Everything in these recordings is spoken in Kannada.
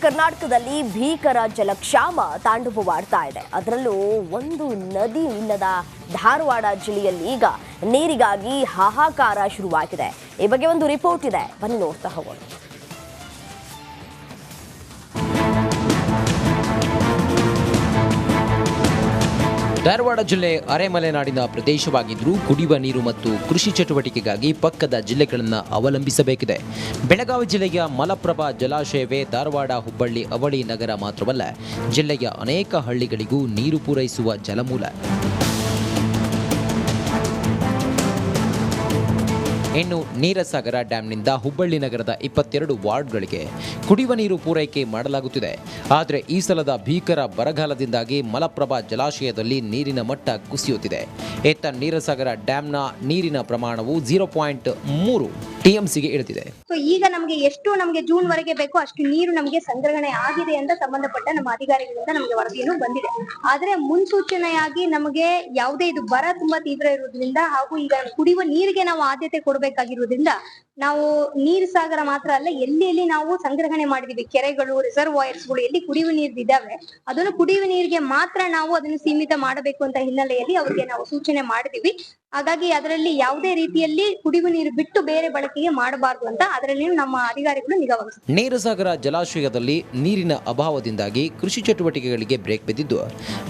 ಕರ್ನಾಟಕದಲ್ಲಿ ಭೀಕರ ಜಲಕ್ಷಾಮ ತಾಂಡವವಾಡ್ತಾ ಇದೆ. ಅದರಲ್ಲೂ ಒಂದು ನದಿ ಇಲ್ಲದ ಧಾರವಾಡ ಜಿಲ್ಲೆಯಲ್ಲಿ ಈಗ ನೀರಿಗಾಗಿ ಹಾಹಾಕಾರ ಶುರುವಾಗಿದೆ. ಈ ಬಗ್ಗೆ ಒಂದು ರಿಪೋರ್ಟ್ ಇದೆ, ಬನ್ನಿ ನೋಡ್ತಾ ಹೋಗೋಣ. ಧಾರವಾಡ ಜಿಲ್ಲೆ ಅರೆಮಲೆನಾಡಿನ ಪ್ರದೇಶವಾಗಿದ್ದರೂ ಕುಡಿಯುವ ನೀರು ಮತ್ತು ಕೃಷಿ ಚಟುವಟಿಕೆಗಾಗಿ ಪಕ್ಕದ ಜಿಲ್ಲೆಗಳನ್ನು ಅವಲಂಬಿಸಬೇಕಿದೆ. ಬೆಳಗಾವಿ ಜಿಲ್ಲೆಯ ಮಲಪ್ರಭಾ ಜಲಾಶಯವೇ ಧಾರವಾಡ, ಹುಬ್ಬಳ್ಳಿ, ಅವಳಿ ನಗರ ಮಾತ್ರವಲ್ಲ, ಜಿಲ್ಲೆಯ ಅನೇಕ ಹಳ್ಳಿಗಳಿಗೂ ನೀರು ಪೂರೈಸುವ ಜಲಮೂಲ. ಇನ್ನು ನೀರಸಾಗರ ಡ್ಯಾಂನಿಂದ ಹುಬ್ಬಳ್ಳಿ ನಗರದ 22 ವಾರ್ಡ್ಗಳಿಗೆ ಕುಡಿಯುವ ನೀರು ಪೂರೈಕೆ ಮಾಡಲಾಗುತ್ತಿದೆ. ಆದರೆ ಈ ಸಲದ ಭೀಕರ ಬರಗಾಲದಿಂದಾಗಿ ಮಲಪ್ರಭಾ ಜಲಾಶಯದಲ್ಲಿ ನೀರಿನ ಮಟ್ಟ ಕುಸಿಯುತ್ತಿದೆ. ಇತ್ತ ನೀರಸಾಗರ ಡ್ಯಾಂನ ನೀರಿನ ಪ್ರಮಾಣವು 0.3 ಟಿಎಂಸಿಗೆ ಇಳಿದಿದೆ. ಈಗ ನಮಗೆ ಜೂನ್ ವರೆಗೆ ಬೇಕು ಅಷ್ಟು ನೀರು ನಮಗೆ ಸಂಗ್ರಹಣೆ ಆಗಿದೆ ಅಂತ ಸಂಬಂಧಪಟ್ಟ ನಮ್ಮ ಅಧಿಕಾರಿಗಳಿಂದ ನಮಗೆ ವರದಿಯನ್ನು ಬಂದಿದೆ. ಆದ್ರೆ ಮುನ್ಸೂಚನೆಯಾಗಿ ನಮಗೆ ಯಾವುದೇ ಇದು ಬರ ತುಂಬಾ ತೀವ್ರ ಇರುವುದರಿಂದ ಹಾಗೂ ಈಗ ಕುಡಿಯುವ ನೀರಿಗೆ ನಾವು ಆದ್ಯತೆ ಕೊಡಬೇಕಾಗಿರುವುದರಿಂದ ನಾವು ನೀರು ಸಾಗರ ಮಾತ್ರ ಅಲ್ಲ, ಎಲ್ಲಿ ನಾವು ಸಂಗ್ರಹಣೆ ಮಾಡಿದೀವಿ ಕೆರೆಗಳು, ರಿಸರ್ವಾಯರ್ಸ್ಗಳು ಎಲ್ಲಿ ಕುಡಿಯುವ ನೀರು ಇದಾವೆ ಅದನ್ನು ಕುಡಿಯುವ ನೀರಿಗೆ ಮಾತ್ರ ನಾವು ಅದನ್ನು ಸೀಮಿತ ಮಾಡಬೇಕು ಅಂತ ಹಿನ್ನೆಲೆಯಲ್ಲಿ ಅವರಿಗೆ ನಾವು ಸೂಚನೆ ಮಾಡಿದೀವಿ. ಹಾಗಾಗಿ ಅದರಲ್ಲಿ ಯಾವುದೇ ರೀತಿಯಲ್ಲಿ ಕುಡಿಯುವ ನೀರು ಬಿಟ್ಟು ಬೇರೆ ಬಳಕೆಗೆ ಮಾಡಬಾರದು ಅಂತ ಅದರಲ್ಲಿ ನಮ್ಮ ಅಧಿಕಾರಿಗಳು ನಿಗಾ ವಹಿಸಿದ್ದಾರೆ. ನೀರಸಾಗರ ಜಲಾಶಯದಲ್ಲಿ ನೀರಿನ ಅಭಾವದಿಂದಾಗಿ ಕೃಷಿ ಚಟುವಟಿಕೆಗಳಿಗೆ ಬ್ರೇಕ್ ಬಿದ್ದಿದ್ದು,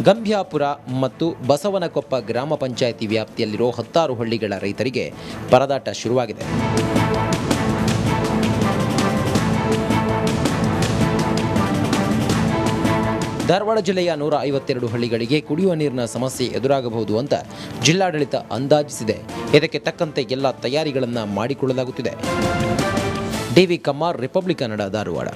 ಗಂಭ್ಯಾಪುರ ಮತ್ತು ಬಸವನಕೊಪ್ಪ ಗ್ರಾಮ ಪಂಚಾಯಿತಿ ವ್ಯಾಪ್ತಿಯಲ್ಲಿರೋ 16 ಹಳ್ಳಿಗಳ ರೈತರಿಗೆ ಪರದಾಟ ಶುರುವಾಗಿದೆ. ಧಾರವಾಡ ಜಿಲ್ಲೆಯ 152 ಹಳ್ಳಿಗಳಿಗೆ ಕುಡಿಯುವ ನೀರಿನ ಸಮಸ್ಯೆ ಎದುರಾಗಬಹುದು ಅಂತ ಜಿಲ್ಲಾಡಳಿತ ಅಂದಾಜಿಸಿದೆ. ಇದಕ್ಕೆ ತಕ್ಕಂತೆ ಎಲ್ಲ ತಯಾರಿಗಳನ್ನು ಮಾಡಿಕೊಳ್ಳಲಾಗುತ್ತಿದೆ. DV Kammar, republic Kannada, Dharwad.